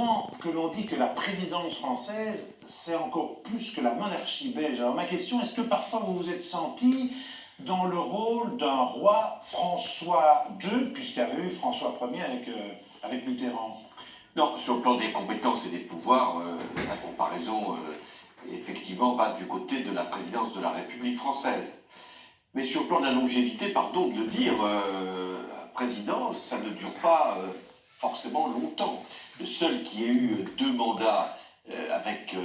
souvent que l'on dit que la présidence française, c'est encore plus que la monarchie belge. Alors ma question, est-ce que parfois vous vous êtes senti dans le rôle d'un roi François II, puisqu'il y avait eu François Ier avec Mitterrand? Non, sur le plan des compétences et des pouvoirs, la comparaison, effectivement, va du côté de la présidence de la République française. Mais sur le plan de la longévité, pardon de le dire, président, ça ne dure pas forcément longtemps. Le seul qui ait eu 2 mandats avec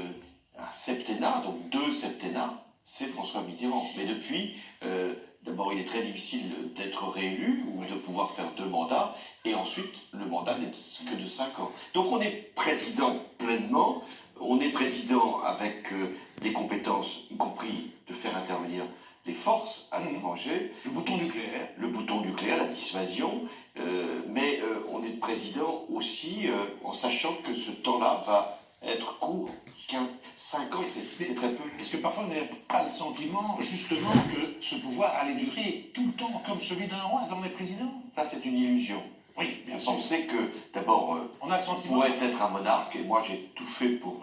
un septennat, donc 2 septennats, c'est François Mitterrand. Mais depuis, d'abord, il est très difficile d'être réélu ou de pouvoir faire 2 mandats, et ensuite, le mandat n'est que de 5 ans. Donc on est président pleinement, on est président avec des compétences, y compris de faire intervenir les forces à l'étranger. Le bouton nucléaire. Le bouton nucléaire, la dissuasion, mais on est président aussi en sachant que ce temps-là va être court. 5 ans, c'est très peu. Est-ce que parfois vous n'avez pas le sentiment, justement, que ce pouvoir allait durer tout le temps comme celui d'un roi, comme les présidents? Ça, c'est une illusion. Oui, bien sûr. Penser que, d'abord, on a le sentiment. Pourrait être un monarque, et moi j'ai tout fait pour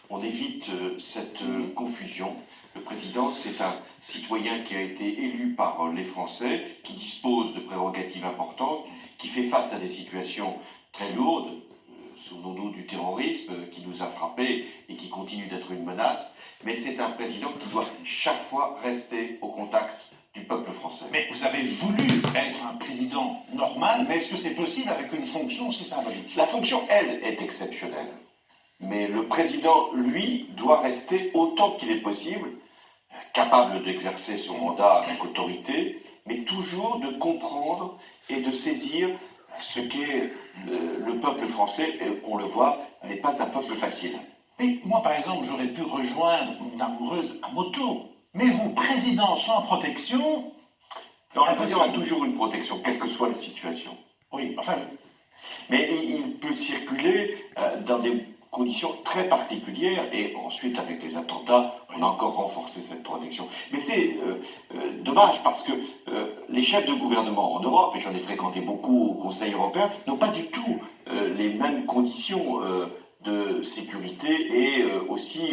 qu'on évite cette confusion. Le président, c'est un citoyen qui a été élu par les Français, qui dispose de prérogatives importantes, qui fait face à des situations très lourdes, souvenons-nous du terrorisme qui nous a frappés et qui continue d'être une menace, mais c'est un président qui doit chaque fois rester au contact du peuple français. Mais vous avez voulu être un président normal, mais est-ce que c'est possible avec une fonction aussi symbolique? La fonction, elle, est exceptionnelle. Mais le président, lui, doit rester autant qu'il est possible, capable d'exercer son mandat avec autorité, mais toujours de comprendre et de saisir ce qu'est le peuple français, et on le voit, n'est pas un peuple facile. Et moi, par exemple, j'aurais pu rejoindre mon amoureuse à moto, mais vous, président sans protection... Non, le président a toujours une protection, quelle que soit la situation. Oui, enfin... Mais il peut circuler dans des conditions très particulières, et ensuite, avec les attentats, on a encore renforcé cette protection. Mais c'est dommage, parce que les chefs de gouvernement en Europe, et j'en ai fréquenté beaucoup au Conseil européen, n'ont pas du tout les mêmes conditions de sécurité et aussi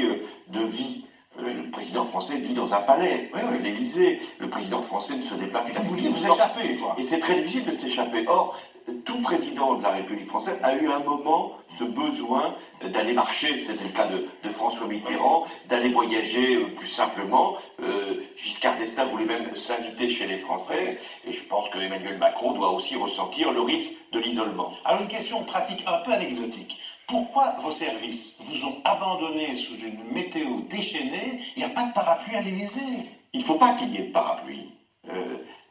de vie. Le président français vit dans un palais, l'Élysée. Le président français ne se déplace qu'à... Vous vouliez vous échapper, quoi. Et c'est très difficile de s'échapper. Or, tout président de la République française a eu un moment ce besoin d'aller marcher. C'était le cas de François Mitterrand, d'aller voyager plus simplement. Giscard d'Estaing voulait même s'inviter chez les Français. Et je pense que Emmanuel Macron doit aussi ressentir le risque de l'isolement. Alors une question pratique un peu anecdotique. Pourquoi vos services vous ont abandonné sous une météo déchaînée? Il n'y a pas de parapluie à l'Élysée. Il ne faut pas qu'il y ait de parapluie.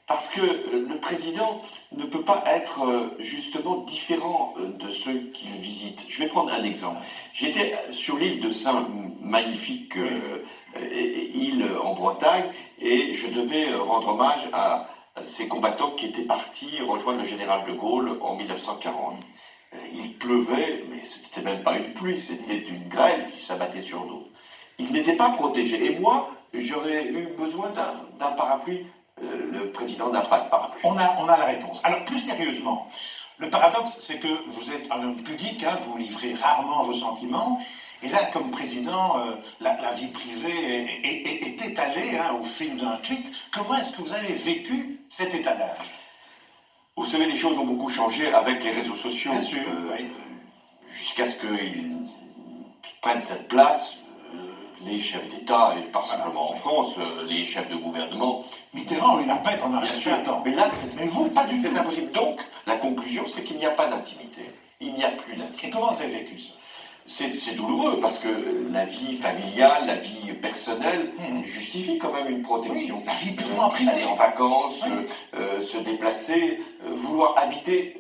Parce que le président ne peut pas être justement différent de ceux qu'il visite. Je vais prendre un exemple. J'étais sur l'île de Saint, magnifique île en Bretagne, et je devais rendre hommage à ces combattants qui étaient partis rejoindre le général de Gaulle en 1940. Il pleuvait, mais ce n'était même pas une pluie, c'était une grêle qui s'abattait sur nous. Il n'était pas protégé. Et moi, j'aurais eu besoin d'un parapluie. Le président n'a pas de parapluie. On a la réponse. Alors, plus sérieusement, le paradoxe, c'est que vous êtes un homme pudique, vous livrez rarement vos sentiments, et là, comme président, la vie privée est étalée au fil d'un tweet. Comment est-ce que vous avez vécu cet étalage? Vous savez, les choses ont beaucoup changé avec les réseaux sociaux. Bien sûr, oui. Jusqu'à ce qu'ils prennent cette place, les chefs d'État, et pas simplement en France, les chefs de gouvernement. Mitterrand, il n'a pas pendant un Bien sûr, certain temps. mais là, mais vous, pas du tout. C'est impossible. Donc, la conclusion, c'est qu'il n'y a pas d'intimité. Il n'y a plus d'intimité. Et comment vous avez vécu ça? C'est douloureux, parce que la vie familiale, la vie personnelle justifie quand même une protection. Oui, la vie purement privée. Aller en vacances, se déplacer, vouloir habiter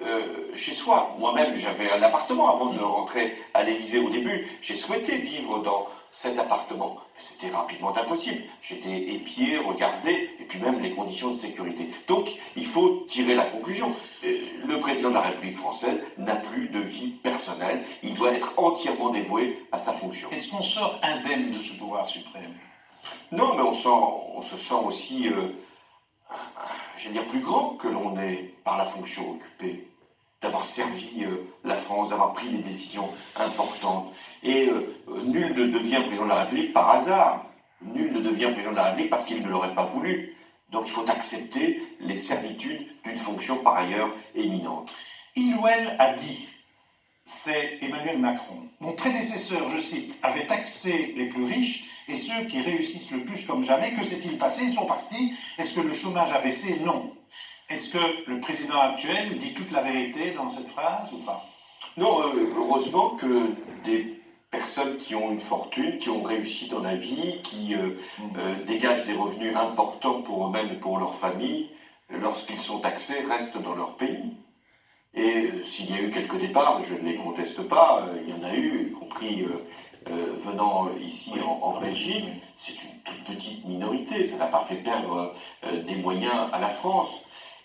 chez soi. Moi-même, j'avais un appartement avant de rentrer à l'Élysée au début. J'ai souhaité vivre dans cet appartement. C'était rapidement impossible. J'étais épié, regardé, et puis même les conditions de sécurité. Donc, il faut tirer la conclusion. Le président de la République française n'a plus de vie personnelle. Il doit être entièrement dévoué à sa fonction. Est-ce qu'on sort indemne de ce pouvoir suprême? Non, mais on se sent aussi, je veux dire, plus grand que l'on est par la fonction occupée. D'avoir servi la France, d'avoir pris des décisions importantes. Et nul ne devient président de la République par hasard. Nul ne devient président de la République parce qu'il ne l'aurait pas voulu. Donc il faut accepter les servitudes d'une fonction par ailleurs éminente. Il ou elle a dit, c'est Emmanuel Macron. Mon prédécesseur, je cite, avait taxé les plus riches et ceux qui réussissent le plus comme jamais. Que s'est-il passé? Ils sont partis. Est-ce que le chômage a baissé? Non. Est-ce que le président actuel dit toute la vérité dans cette phrase ou pas? Non, heureusement que des personnes qui ont une fortune, qui ont réussi dans la vie, qui dégagent des revenus importants pour eux-mêmes et pour leur famille, lorsqu'ils sont taxés, restent dans leur pays. Et s'il y a eu quelques départs, je ne les conteste pas, il y en a eu, y compris venant ici en Belgique, c'est une toute petite minorité, ça n'a pas fait perdre des moyens à la France.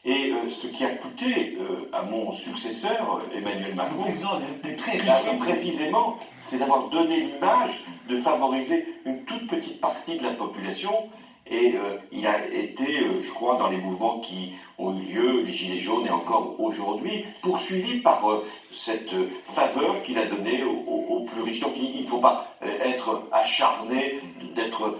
Et ce qui a coûté à mon successeur, Emmanuel Macron, le président des très riches, précisément, c'est d'avoir donné l'image de favoriser une toute petite partie de la population. Et il a été, je crois, dans les mouvements qui ont eu lieu, les Gilets jaunes et encore aujourd'hui, poursuivi par cette faveur qu'il a donnée aux plus riches. Donc il ne faut pas être acharné, d'être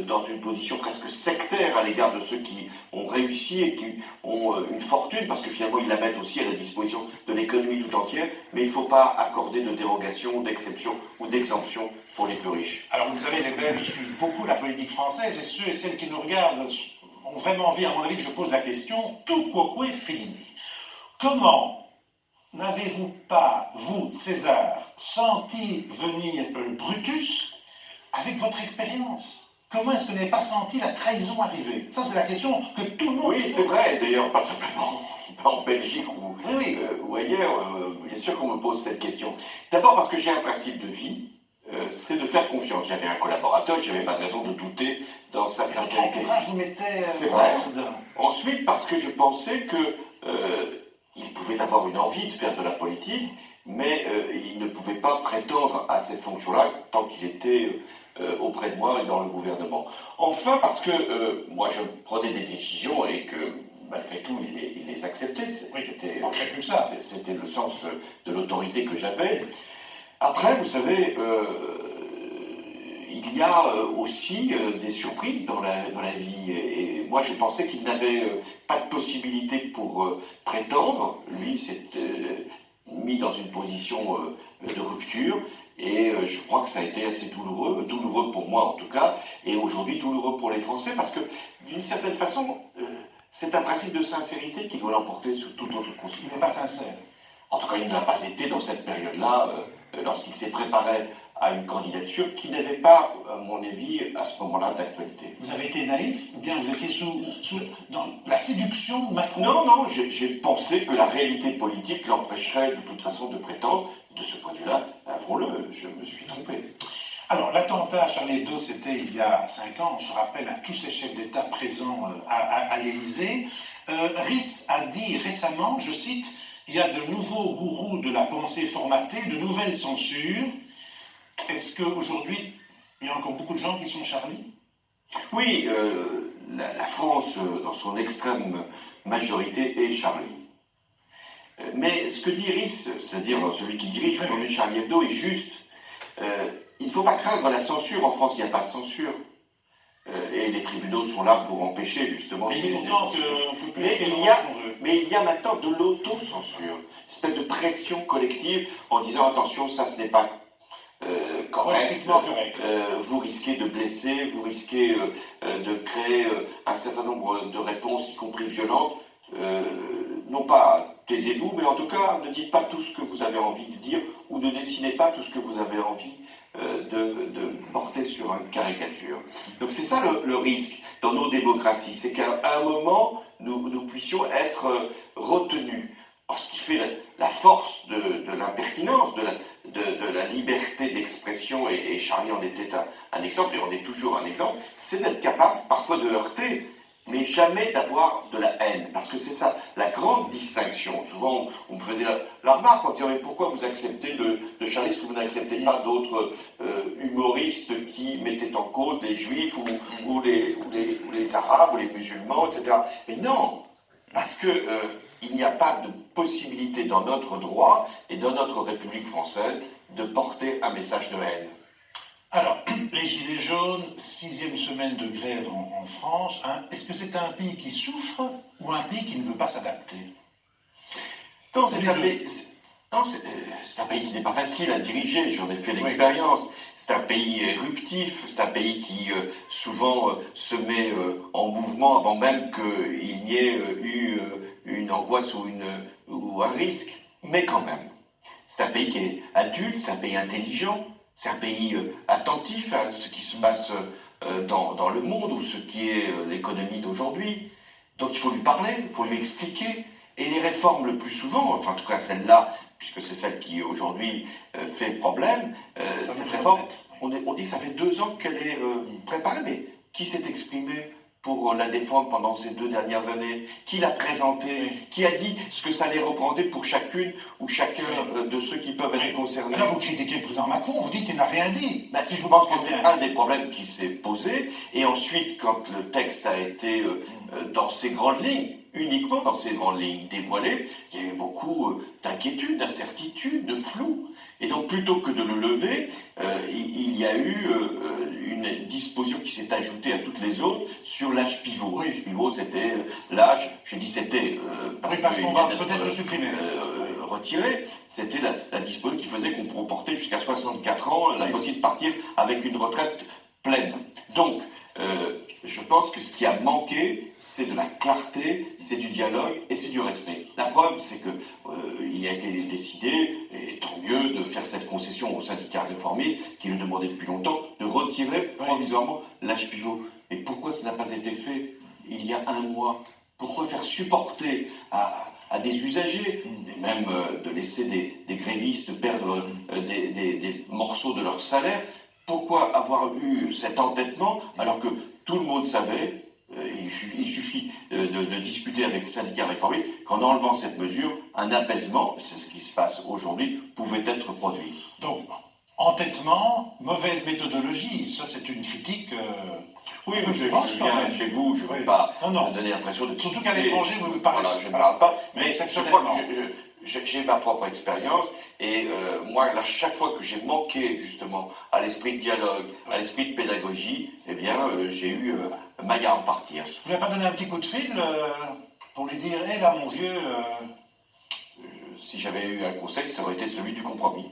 dans une position presque sectaire à l'égard de ceux qui ont réussi et qui ont une fortune, parce que finalement ils la mettent aussi à la disposition de l'économie tout entière, mais il ne faut pas accorder de dérogation, d'exception ou d'exemption pour les plus riches. Alors vous le savez, les Belges suivent beaucoup la politique française et ceux et celles qui nous regardent ont vraiment envie, à mon avis, que je pose la question, tout quoque fini. Comment n'avez-vous pas, vous, César, senti venir Brutus avec votre expérience? Comment est-ce que vous n'avez pas senti la trahison arriver? Ça, c'est la question que tout le monde... Oui, c'est vrai, d'ailleurs, pas simplement en Belgique ou ailleurs, bien sûr qu'on me pose cette question. D'abord parce que j'ai un principe de vie, c'est de faire confiance. J'avais un collaborateur, je n'avais pas de raison de douter dans sa sincérité. Votre vous mettait c'est vrai. Ensuite, parce que je pensais que il pouvait avoir une envie de faire de la politique, mais il ne pouvait pas prétendre à cette fonction-là tant qu'il était auprès de moi et dans le gouvernement. Enfin, parce que moi, je prenais des décisions et que malgré tout, il les acceptait. C'était le sens de l'autorité que j'avais. Après, vous savez, il y a aussi des surprises dans la vie. Et moi, je pensais qu'il n'avait pas de possibilité pour prétendre. Lui, s'est mis dans une position de rupture. Et je crois que ça a été assez douloureux pour moi en tout cas, et aujourd'hui douloureux pour les Français, parce que d'une certaine façon, c'est un principe de sincérité qui doit l'emporter sur toute autre considération. Il n'est pas sincère. En tout cas, il ne l'a pas été dans cette période-là, lorsqu'il s'est préparé à une candidature qui n'avait pas, à mon avis, à ce moment-là, d'actualité. Vous avez été naïf, ou bien vous étiez dans la séduction de Macron? Non, j'ai pensé que la réalité politique l'empêcherait de toute façon de prétendre. De ce point de vue-là, avouons-le, je me suis trompé. Alors, l'attentat à Charlie Hebdo, c'était il y a 5 ans. On se rappelle à tous ces chefs d'État présents à l'Élysée. Riss a dit récemment, je cite, « Il y a de nouveaux gourous de la pensée formatée, de nouvelles censures. » Est-ce qu'aujourd'hui, il y a encore beaucoup de gens qui sont Charlie? Oui, la France, dans son extrême majorité, est Charlie. Mais ce que dit Riss, c'est-à-dire celui qui dirige aujourd'hui Charlie Hebdo, est juste. Il ne faut pas craindre la censure. En France, il n'y a pas de censure. Et les tribunaux sont là pour empêcher justement... Mais il y a maintenant de l'autocensure, une espèce de pression collective en disant attention, ça ce n'est pas correct, vous risquez de blesser, vous risquez de créer un certain nombre de réponses, y compris violentes. Non pas taisez-vous, mais en tout cas ne dites pas tout ce que vous avez envie de dire ou ne dessinez pas tout ce que vous avez envie de porter sur une caricature. Donc c'est ça le risque dans nos démocraties, c'est qu'à un moment nous puissions être retenus. Alors, ce qui fait la force de l'impertinence, de la liberté d'expression, et Charlie en était un exemple, et on est toujours un exemple, c'est d'être capable parfois de heurter, mais jamais d'avoir de la haine. Parce que c'est ça, la grande distinction. Souvent, on me faisait la remarque, on disait, pourquoi vous acceptez de Charlie, est-ce que vous n'acceptez pas d'autres humoristes qui mettaient en cause les juifs ou les arabes ou les musulmans, etc. Mais non, parce que il n'y a pas de possibilité dans notre droit et dans notre République française de porter un message de haine. Alors, les Gilets jaunes, 6e semaine de grève en France, hein, est-ce que c'est un pays qui souffre ou un pays qui ne veut pas s'adapter? Non, c'est un pays qui n'est pas facile à diriger, j'en ai fait l'expérience. C'est un pays éruptif, c'est un pays qui souvent se met en mouvement avant même qu'il n'y ait eu une angoisse ou un risque. Mais quand même, c'est un pays qui est adulte, c'est un pays intelligent, c'est un pays attentif à ce qui se passe dans le monde ou ce qui est l'économie d'aujourd'hui. Donc il faut lui parler, il faut lui expliquer. Et les réformes le plus souvent, enfin en tout cas celle-là, puisque c'est celle qui aujourd'hui fait problème, cette réforme, on dit que ça fait 2 ans qu'elle est préparée, mais qui s'est exprimé pour la défendre pendant ces 2 dernières années? Qui l'a présentée? Qui a dit ce que ça allait représenter pour chacune ou chacun de ceux qui peuvent être concernés? Là, vous critiquez le président Macron, vous dites qu'il n'a rien dit. Si je pense que c'est un des problèmes qui s'est posé, et ensuite, quand le texte a été dans ses grandes lignes, uniquement dans ces grandes lignes dévoilées, il y a eu beaucoup d'inquiétudes, d'incertitudes, de flou. Et donc, plutôt que de le lever, il y a eu une disposition qui s'est ajoutée à toutes les autres sur l'âge pivot. L'âge pivot, c'était l'âge, je dis c'était, parce qu'on va peut-être le supprimer. Retiré, c'était la disposition qui faisait qu'on pouvait porter jusqu'à 64 ans la possibilité de partir avec une retraite pleine. Donc, je pense que ce qui a manqué, c'est de la clarté, c'est du dialogue et c'est du respect. La preuve, c'est que il a été décidé, et tant mieux, de faire cette concession aux syndicats réformistes qui le demandaient depuis longtemps, de retirer provisoirement l'âge pivot. Et pourquoi ça n'a pas été fait il y a 1 mois? Pourquoi faire supporter à des usagers, et même de laisser des grévistes perdre des morceaux de leur salaire? Pourquoi avoir eu cet entêtement alors que tout le monde savait, il suffit de discuter avec les syndicats réformistes, qu'en enlevant cette mesure, un apaisement, c'est ce qui se passe aujourd'hui, pouvait être produit. Donc, entêtement, mauvaise méthodologie, ça c'est une critique... Oui, mais je viens chez vous, je ne veux pas me donner l'impression de... Surtout qu'à l'étranger, vous ne parlez pas. Voilà, je ne parle pas, mais je crois que j'ai ma propre expérience, et moi, là, chaque fois que j'ai manqué justement à l'esprit de dialogue, à l'esprit de pédagogie, eh bien, j'ai eu maille à en partir. Vous n'avez pas donné un petit coup de fil pour lui dire, hé là, mon vieux... Si j'avais eu un conseil, ça aurait été celui du compromis.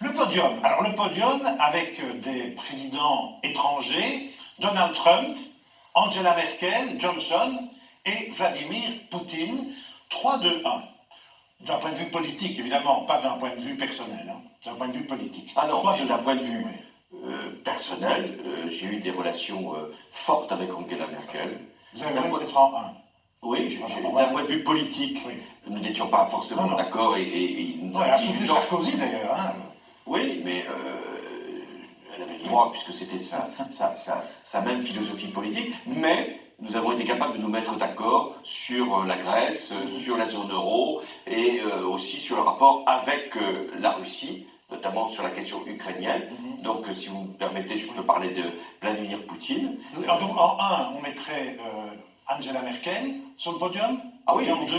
Le podium. Alors, le podium, avec des présidents étrangers, Donald Trump, Angela Merkel, Johnson et Vladimir Poutine, 3-2-1. D'un point de vue politique, évidemment, pas d'un point de vue personnel, hein, d'un point de vue politique. Ah non, d'un point de vue personnel, j'ai eu des relations fortes avec Angela Merkel. Vous avez voulu être en 1. Oui, d'un point de vue politique, nous n'étions pas forcément d'accord et elle a soutenu Sarkozy d'ailleurs. Hein. Oui, mais elle avait le droit, puisque c'était sa même philosophie politique, mais nous avons été capables de nous mettre d'accord sur la Grèce, sur la zone euro, et aussi sur le rapport avec la Russie, notamment sur la question ukrainienne. Donc, si vous me permettez, je peux parler de Vladimir Poutine. Alors, donc, en 1, on mettrait Angela Merkel sur le podium. Ah oui. Et en 2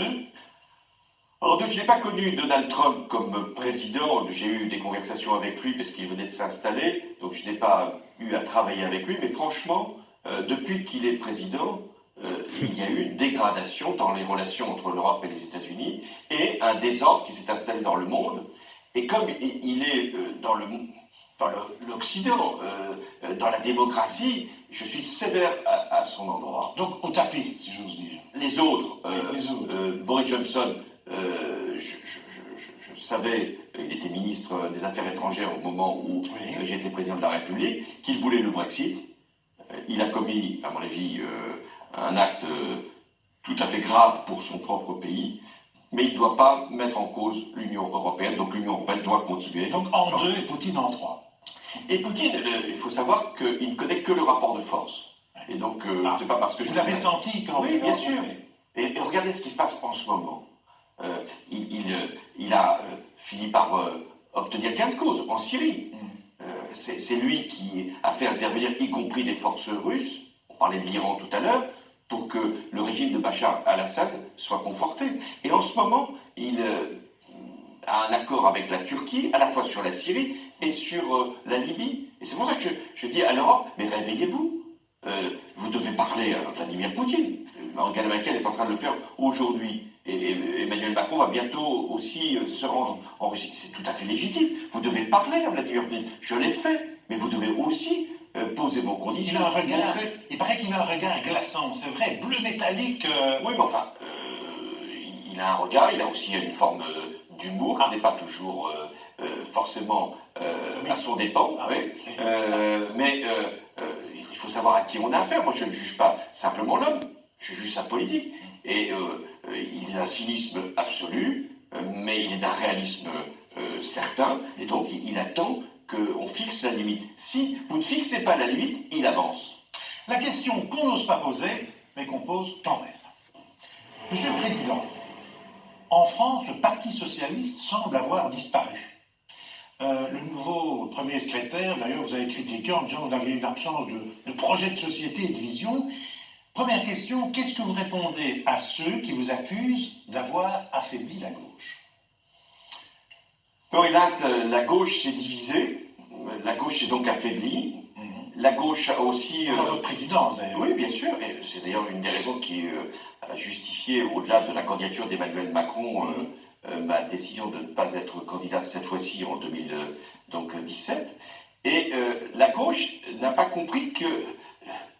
Alors, je n'ai pas connu Donald Trump comme président. J'ai eu des conversations avec lui parce qu'il venait de s'installer, donc je n'ai pas eu à travailler avec lui. Mais franchement, depuis qu'il est président, il y a eu une dégradation dans les relations entre l'Europe et les États-Unis et un désordre qui s'est installé dans le monde. Et comme il est dans l'Occident, dans la démocratie, je suis sévère à son endroit. Donc au tapis, si j'ose dire. Les autres, Boris Johnson, je savais, il était ministre des Affaires étrangères au moment où j'étais président de la République, qu'il voulait le Brexit. Il a commis, à mon avis, un acte tout à fait grave pour son propre pays, mais il ne doit pas mettre en cause l'Union européenne, donc l'Union européenne doit continuer. Donc en 2 et Poutine en 3. Et Poutine, il faut savoir qu'il ne connaît que le rapport de force. Et donc, c'est pas parce que vous l'avez senti quand oui, bien sûr. Et regardez ce qui se passe en ce moment. Il a fini par obtenir gain de cause en Syrie. C'est lui qui a fait intervenir, y compris des forces russes, on parlait de l'Iran tout à l'heure, pour que le régime de Bachar al-Assad soit conforté. Et en ce moment, il à un accord avec la Turquie, à la fois sur la Syrie et sur la Libye. Et c'est pour ça que je dis à l'Europe, mais réveillez-vous. Vous devez parler à Vladimir Poutine. Angela Merkel est en train de le faire aujourd'hui. Et Emmanuel Macron va bientôt aussi se rendre en Russie. C'est tout à fait légitime. Vous devez parler à Vladimir Poutine. Je l'ai fait. Mais vous devez aussi poser vos conditions. Il a un regard, il paraît qu'il a un regard glaçant, c'est vrai, bleu métallique. Oui, mais enfin, il a un regard, il a aussi une forme d'humour qui n'est pas toujours forcément à son dépend. Oui. Mais il faut savoir à qui on a affaire. Moi, je ne juge pas simplement l'homme, je juge sa politique. Et il est d'un cynisme absolu, mais il est d'un réalisme certain. Et donc, il attend qu'on fixe la limite. Si vous ne fixez pas la limite, il avance. La question qu'on n'ose pas poser, mais qu'on pose quand même. Monsieur le Président, en France, le Parti socialiste semble avoir disparu. Le nouveau premier secrétaire, d'ailleurs, vous avez critiqué en disant que vous aviez une absence de projet de société et de vision. Première question, qu'est-ce que vous répondez à ceux qui vous accusent d'avoir affaibli la gauche? Bon, hélas, la gauche s'est divisée, la gauche s'est donc affaiblie. La gauche a aussi... Dans votre présidence, d'ailleurs. Oui, bien sûr, et c'est d'ailleurs une des raisons qui a justifié, au-delà de la candidature d'Emmanuel Macron, ma décision de ne pas être candidat cette fois-ci en 2017. Et la gauche n'a pas compris que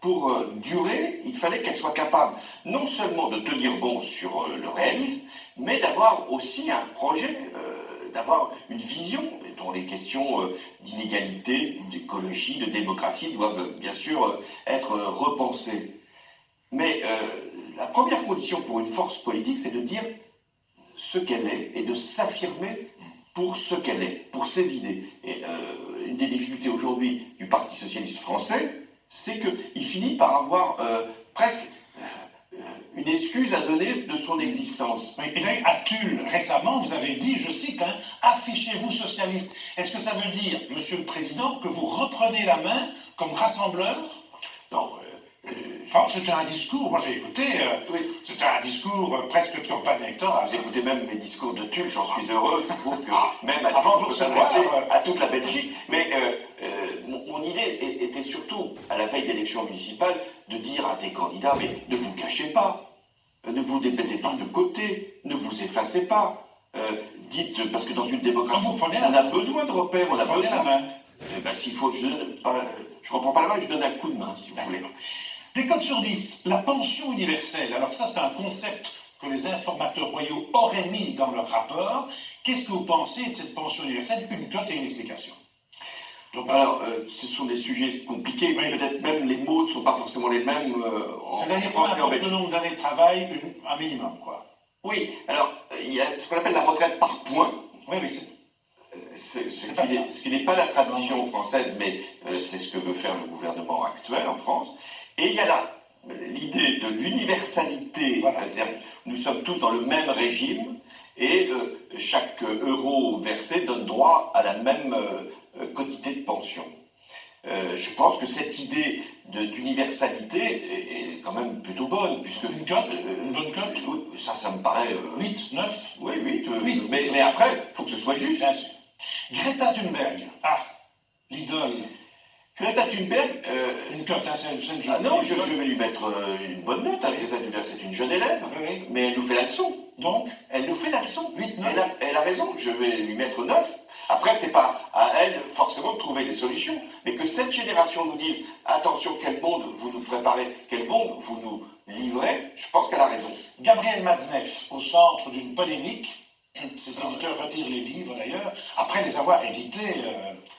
pour durer, il fallait qu'elle soit capable non seulement de tenir bon sur le réalisme, mais d'avoir aussi un projet, d'avoir une vision dont les questions d'inégalité, d'écologie, de démocratie doivent bien sûr être repensées. Mais la première condition pour une force politique, c'est de dire ce qu'elle est et de s'affirmer pour ce qu'elle est, pour ses idées. Et une des difficultés aujourd'hui du Parti socialiste français, c'est qu'il finit par avoir presque une excuse à donner de son existence. Oui, et d'ailleurs, à Tulle, récemment, vous avez dit, je cite, hein, affichez-vous socialiste. Est-ce que ça veut dire, Monsieur le Président, que vous reprenez la main comme rassembleur? Non. C'était un discours, moi j'ai écouté, oui. C'était un discours presque de campagne électorale. Vous écoutez même mes discours de Tulle, j'en suis heureux, je trouve que même à avant de vous recevoir, à toute la Belgique. Mais mon idée était surtout, à la veille d'élections municipales, de dire à des candidats, mais ne vous cachez pas. Ne vous mettez pas de côté, ne vous effacez pas. Dites, parce que dans une démocratie, on a besoin de repères, on a besoin la main. Eh ben, s'il faut, je reprends pas la main, je donne un coup de main, si vous voulez. Des codes sur 10, la pension universelle. Alors ça, c'est un concept que les informateurs royaux auraient mis dans leur rapport. Qu'est-ce que vous pensez de cette pension universelle? Une cote et une explication. Donc, alors, ce sont des sujets compliqués, oui. Peut-être même les mots ne sont pas forcément les mêmes en C'est-à-dire France et en le Belgique. nombre d'années de travail, un minimum, quoi. Oui, alors, il y a ce qu'on appelle la retraite par points. Oui, mais ce qui n'est pas la tradition française, mais c'est ce que veut faire le gouvernement actuel en France. Et il y a l'idée de l'universalité, voilà. Nous sommes tous dans le même régime, et chaque euro versé donne droit à la même quantité de pension. Je pense que cette idée d'universalité est quand même plutôt bonne, puisque... Une cote, une bonne cote. Ça me paraît... 8, 9. Oui, 8. 8 mais après, il faut que ce soit juste. Bien sûr. Greta Thunberg, l'idole. Greta Thunberg... une cote, hein, c'est une jeune. Ah non, je vais lui mettre une bonne note. Greta Thunberg, c'est une jeune élève, oui. Mais elle nous fait la leçon. Donc, elle nous fait la leçon. 8, 9. Elle a raison, je vais lui mettre 9. Après, c'est pas à elle forcément de trouver des solutions, mais que cette génération nous dise attention, quel monde vous nous préparez, quel monde vous nous livrez, je pense qu'elle a raison. Gabriel Matzneff, au centre d'une polémique, ses éditeurs retirent les livres d'ailleurs, après les avoir édités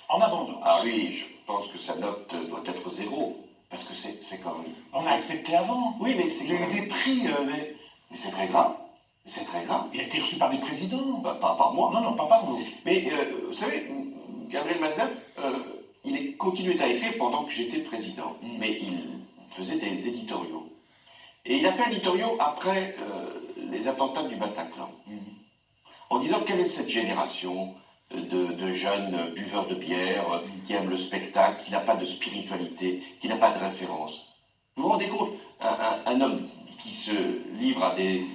en abondance. Ah oui, je pense que sa note doit être 0, parce que c'est quand même... On a accepté avant. Oui, mais c'est... Il y a eu des prix. Mais c'est très grave. C'est très grave. Il a été reçu par des présidents. Pas par moi. Non, pas par vous. Mais vous savez, Gabriel Matzneff, il continuait à écrire pendant que j'étais président. Mais il faisait des éditoriaux. Et il a fait un éditoriaux après les attentats du Bataclan. En disant quelle est cette génération de jeunes buveurs de bière, qui aiment le spectacle, qui n'a pas de spiritualité, qui n'a pas de référence. Vous vous rendez compte, un homme qui se livre à des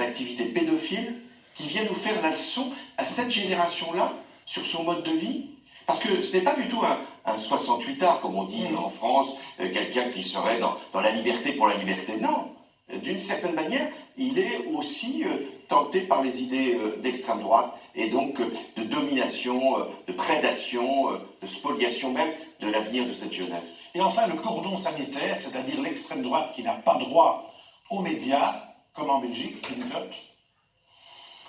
activités pédophiles, qui vient nous faire la leçon à cette génération-là sur son mode de vie? Parce que ce n'est pas du tout un 68ard, comme on dit en France, quelqu'un qui serait dans la liberté pour la liberté. Non, d'une certaine manière, il est aussi tenté par les idées d'extrême droite, et donc de domination, de prédation, de spoliation même de l'avenir de cette jeunesse. Et enfin, le cordon sanitaire, c'est-à-dire l'extrême droite qui n'a pas droit aux médias, comme en Belgique, une cote.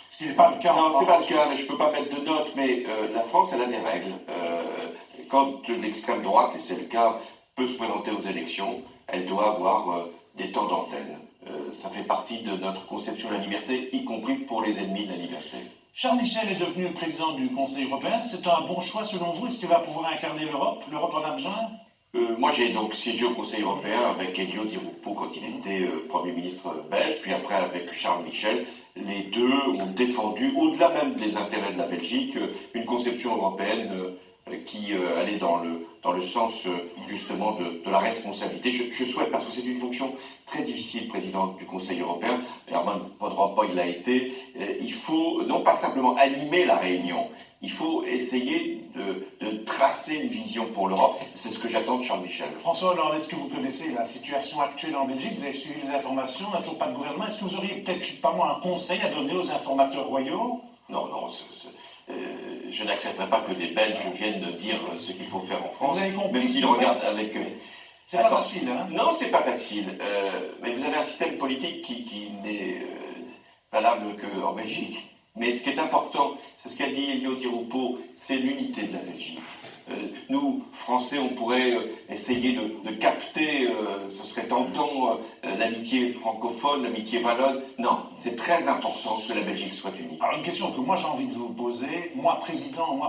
Ce qui n'est pas le cas en France. Non, c'est pas le cas, je ne peux pas mettre de notes, mais la France, elle a des règles. Quand l'extrême droite, et c'est le cas, peut se présenter aux élections, elle doit avoir des temps d'antenne. Ça fait partie de notre conception de la liberté, y compris pour les ennemis de la liberté. Charles Michel est devenu président du Conseil européen. C'est un bon choix selon vous? Est-ce qu'il va pouvoir incarner l'Europe? L'Europe en a besoin? Moi, j'ai donc siégé au Conseil européen avec Elio Di Rupo quand il était Premier ministre belge, puis après avec Charles Michel. Les deux ont défendu, au-delà même des intérêts de la Belgique, une conception européenne qui allait dans le sens justement de la responsabilité. Je souhaite, parce que c'est une fonction très difficile, président du Conseil européen, Herman Van Rompuy l'a été, il faut non pas simplement animer la réunion, il faut essayer de tracer une vision pour l'Europe. C'est ce que j'attends de Charles Michel. François Hollande, est-ce que vous connaissez la situation actuelle en Belgique? Vous avez suivi les informations, on n'a toujours pas de gouvernement. Est-ce que vous auriez peut-être, je sais pas moi, un conseil à donner aux informateurs royaux? Non, je n'accepterai pas que des Belges viennent dire ce qu'il faut faire en France. Vous avez compris, même s'ils regardent avec... C'est pas facile, hein? Non, c'est pas facile. Mais vous avez un système politique qui n'est valable qu'en Belgique. Mais ce qui est important, c'est ce qu'a dit Elio Di Rupo, c'est l'unité de la Belgique. Nous, Français, on pourrait essayer de capter, ce serait tentant, l'amitié francophone, l'amitié wallonne. Non, c'est très important que la Belgique soit unie. Alors une question que moi j'ai envie de vous poser, moi président,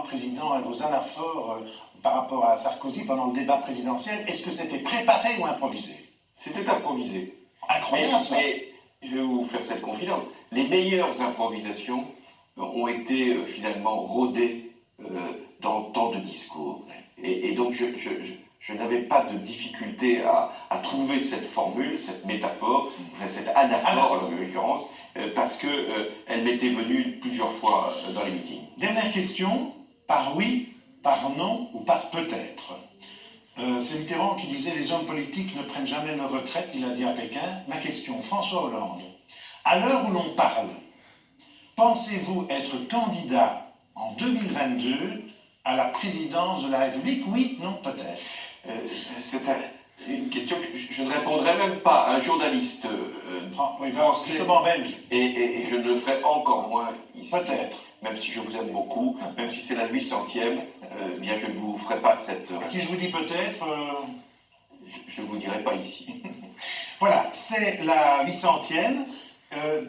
vos anaphores par rapport à Sarkozy pendant le débat présidentiel, est-ce que c'était préparé ou improvisé? C'était improvisé. Incroyable ça. Mais je vais vous faire cette confidence. Les meilleures improvisations ont été finalement rodées dans tant de discours. Et donc je n'avais pas de difficulté à trouver cette formule, cette métaphore, enfin, cette anaphore en l'occurrence, parce qu'elle m'était venue plusieurs fois dans les meetings. Dernière question, par oui, par non ou par peut-être. C'est Mitterrand qui disait « Les hommes politiques ne prennent jamais leur retraite », il a dit à Pékin. Ma question, François Hollande, à l'heure où l'on parle, pensez-vous être candidat en 2022 à la présidence de la République? Oui, non, peut-être. C'est une question que je ne répondrai même pas à un journaliste français, justement belge. Et je ne le ferai encore moins ici. Peut-être. Même si je vous aime beaucoup, même si c'est la 800e, bien je ne vous ferai pas cette... Et si je vous dis peut-être... Je ne vous dirai pas ici. Voilà, c'est la 800e.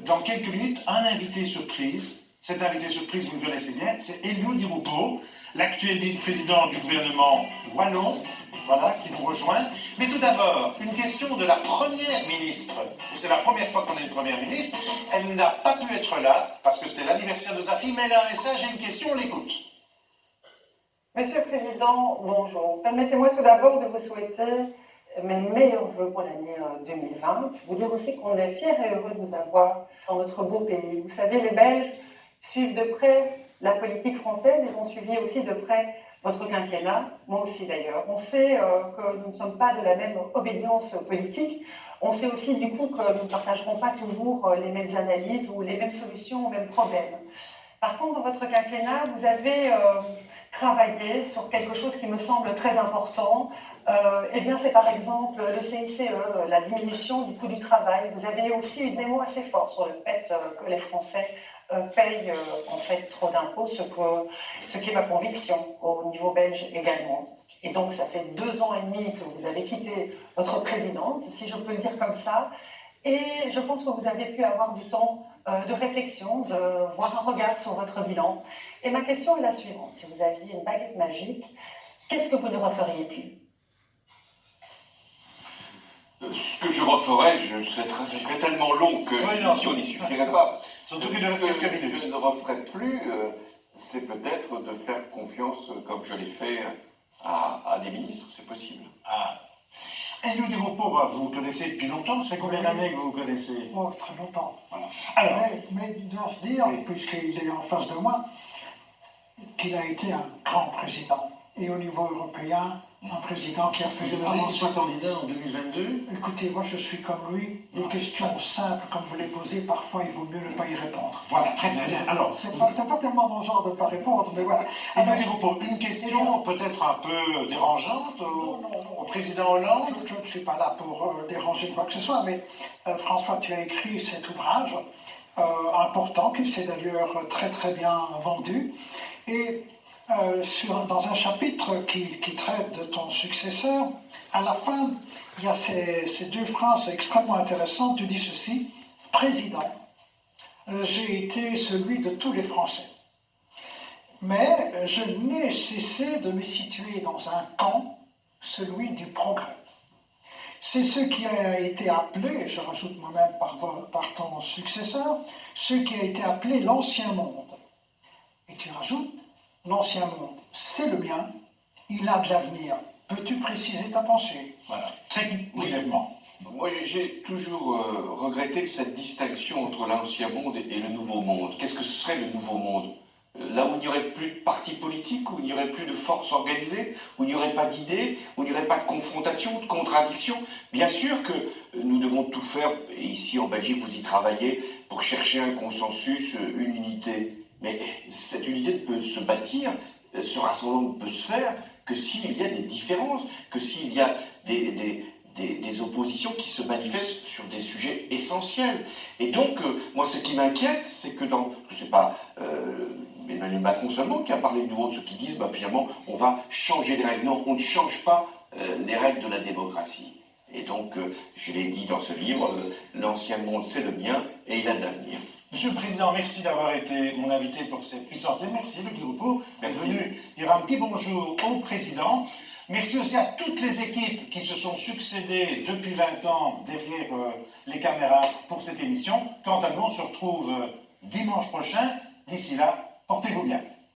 Dans quelques minutes, un invité surprise. Cet invité surprise, vous le connaissez bien, c'est Elio Di Rupo, l'actuel vice-président du gouvernement wallon, voilà, qui vous rejoint. Mais tout d'abord, une question de la première ministre. C'est la première fois qu'on a une première ministre. Elle n'a pas pu être là, parce que c'était l'anniversaire de sa fille, mais elle a un message et une question, on l'écoute. Monsieur le Président, bonjour. Permettez-moi tout d'abord de vous souhaiter mes meilleurs voeux pour l'année 2020. Vous dire aussi qu'on est fiers et heureux de vous avoir dans notre beau pays. Vous savez, les Belges suivent de près la politique française, ils ont suivi aussi de près votre quinquennat, moi aussi d'ailleurs. On sait que nous ne sommes pas de la même obédience politique. On sait aussi du coup que nous ne partagerons pas toujours les mêmes analyses ou les mêmes solutions aux mêmes problèmes. Par contre, dans votre quinquennat, vous avez travaillé sur quelque chose qui me semble très important. Eh bien, c'est par exemple le CICE, la diminution du coût du travail. Vous avez aussi une démo assez forte sur le fait que les Français payent en fait trop d'impôts, ce qui est ma conviction au niveau belge également. Et donc, ça fait 2 ans et demi que vous avez quitté votre présidence, si je peux le dire comme ça. Et je pense que vous avez pu avoir du temps de réflexion, de voir un regard sur votre bilan. Et ma question est la suivante. Si vous aviez une baguette magique, qu'est-ce que vous ne referiez plus? Ce que je referais, ce serait tellement long que l'émission n'y suffirait pas. Surtout qu'il nous reste quelques minutes. Je ne referais plus, c'est peut-être de faire confiance, comme je l'ai fait, à des ministres, c'est possible. Ah. Elio Di Rupo, bah, vous connaissez depuis longtemps, ça fait combien d'années que vous vous connaissez? Oh, très longtemps. Voilà. Alors, Mais dois dire, puisqu'il est en face de moi, qu'il a été un grand président. Et au niveau européen, un président qui a fait vous aimeriez qu'il soit candidat en 2022? Écoutez, moi je suis comme lui, des questions simples comme vous les posez, parfois il vaut mieux ne pas y répondre. Voilà, très bien. Alors, C'est pas tellement mon genre de ne pas répondre, mais voilà. Elio Di Rupo, une question peut-être un peu dérangeante au président Hollande? Je ne suis pas là pour déranger quoi que ce soit, mais François, tu as écrit cet ouvrage important, qui s'est d'ailleurs très très bien vendu, et dans un chapitre qui traite de ton successeur, à la fin, il y a ces deux phrases extrêmement intéressantes. Tu dis ceci: Président, j'ai été celui de tous les Français, mais je n'ai cessé de me situer dans un camp, celui du progrès. C'est ce qui a été appelé, je rajoute moi-même par ton successeur, ce qui a été appelé l'ancien monde. Et tu rajoutes: l'ancien monde, c'est le mien, il a de l'avenir. Peux-tu préciser ta pensée? Voilà, très brièvement. Moi, j'ai toujours regretté cette distinction entre l'ancien monde et le nouveau monde. Qu'est-ce que ce serait le nouveau monde? Là où il n'y aurait plus de partis politiques, où il n'y aurait plus de forces organisées, où il n'y aurait pas d'idées, où il n'y aurait pas de confrontation, de contradiction. Bien sûr que nous devons tout faire, et ici en Belgique vous y travaillez, pour chercher un consensus, une unité. Mais cette unité ne peut se bâtir, ce rassemblement ne peut se faire que s'il y a des différences, que s'il y a des oppositions qui se manifestent sur des sujets essentiels. Et donc, moi, ce qui m'inquiète, c'est que c'est pas Emmanuel Macron seulement qui a parlé de nous autres, ceux qui disent, finalement, on va changer les règles. Non, on ne change pas les règles de la démocratie. Et donc, je l'ai dit dans ce livre, l'ancien monde, c'est le mien, et il a de l'avenir. Monsieur le Président, merci d'avoir été mon invité pour cette puissante. Merci, Elio Di Rupo est Merci. venu dire un petit bonjour au Président. Merci aussi à toutes les équipes qui se sont succédées depuis 20 ans derrière les caméras pour cette émission. Quant à nous, on se retrouve dimanche prochain. D'ici là, portez-vous bien.